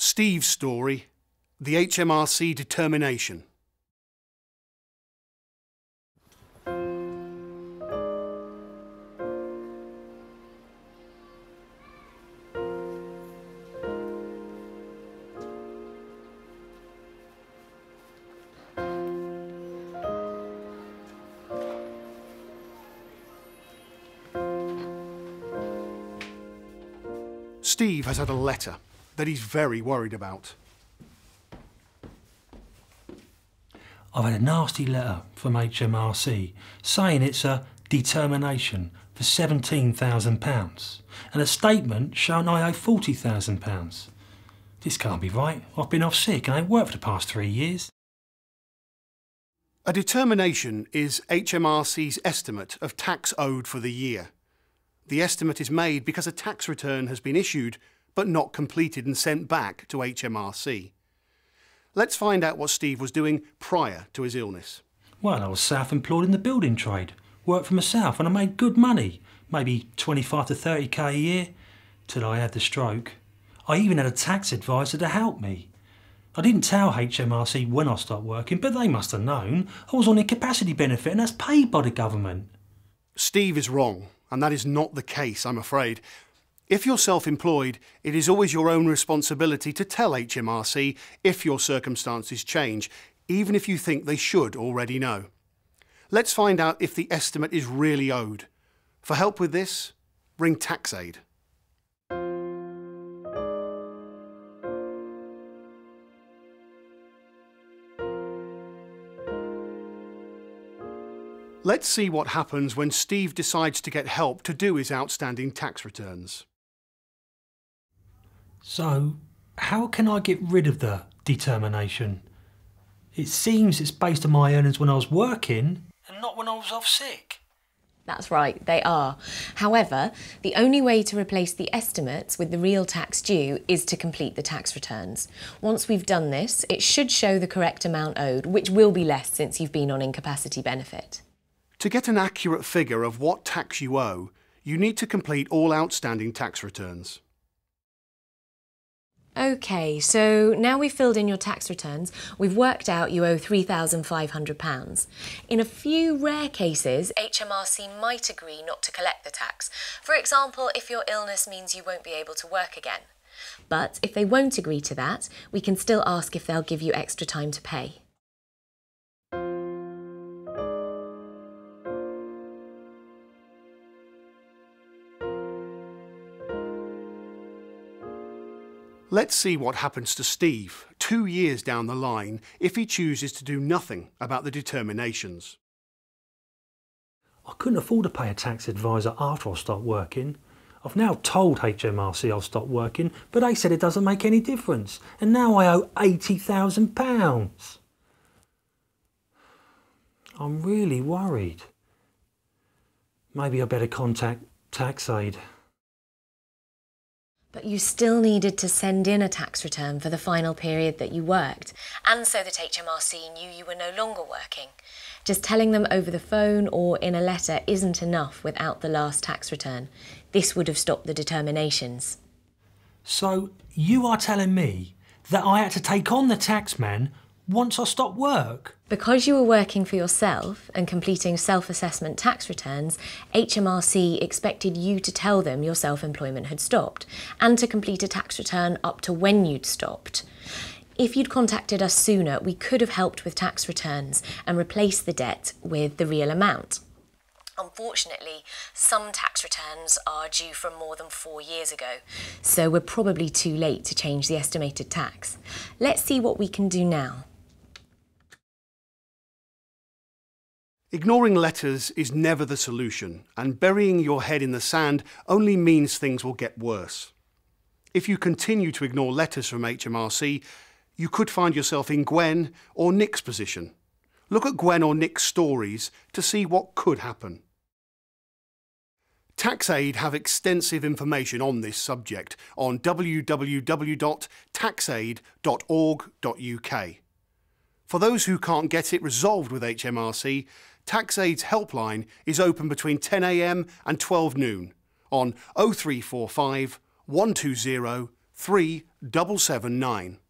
Steve's story, the HMRC determination. Steve has had a letter that he's very worried about. I've had a nasty letter from HMRC saying it's a determination for £17,000 and a statement showing I owe £40,000. This can't be right. I've been off sick and I ain't worked for the past 3 years. A determination is HMRC's estimate of tax owed for the year. The estimate is made because a tax return has been issued but not completed and sent back to HMRC. Let's find out what Steve was doing prior to his illness. Well, I was self-employed in the building trade, worked for myself and I made good money, maybe 25 to 30k a year, till I had the stroke. I even had a tax advisor to help me. I didn't tell HMRC when I stopped working, but they must have known. I was on incapacity benefit and that's paid by the government. Steve is wrong, and that is not the case, I'm afraid. If you're self-employed, it is always your own responsibility to tell HMRC if your circumstances change, even if you think they should already know. Let's find out if the estimate is really owed. For help with this, ring TaxAid. Let's see what happens when Steve decides to get help to do his outstanding tax returns. So, how can I get rid of the determination? It seems it's based on my earnings when I was working and not when I was off sick. That's right, they are. However, the only way to replace the estimates with the real tax due is to complete the tax returns. Once we've done this, it should show the correct amount owed, which will be less since you've been on incapacity benefit. To get an accurate figure of what tax you owe, you need to complete all outstanding tax returns. OK, so now we've filled in your tax returns, we've worked out you owe £3,500. In a few rare cases, HMRC might agree not to collect the tax. For example, if your illness means you won't be able to work again. But if they won't agree to that, we can still ask if they'll give you extra time to pay. Let's see what happens to Steve 2 years down the line if he chooses to do nothing about the determinations. I couldn't afford to pay a tax advisor after I stopped working. I've now told HMRC I'll stop working, but they said it doesn't make any difference, and now I owe £80,000. I'm really worried. Maybe I better contact TaxAid. But you still needed to send in a tax return for the final period that you worked, and so that HMRC knew you were no longer working. Just telling them over the phone or in a letter isn't enough without the last tax return. This would have stopped the determinations. So you are telling me that I had to take on the taxman once I stopped work? Because you were working for yourself and completing self-assessment tax returns, HMRC expected you to tell them your self-employment had stopped and to complete a tax return up to when you'd stopped. If you'd contacted us sooner, we could have helped with tax returns and replaced the debt with the real amount. Unfortunately, some tax returns are due from more than 4 years ago, so we're probably too late to change the estimated tax. Let's see what we can do now. Ignoring letters is never the solution, and burying your head in the sand only means things will get worse. If you continue to ignore letters from HMRC, you could find yourself in Gwen or Nick's position. Look at Gwen or Nick's stories to see what could happen. TaxAid have extensive information on this subject on www.taxaid.org.uk. For those who can't get it resolved with HMRC, TaxAid's helpline is open between 10 AM and 12 noon on 0345 120 3 779.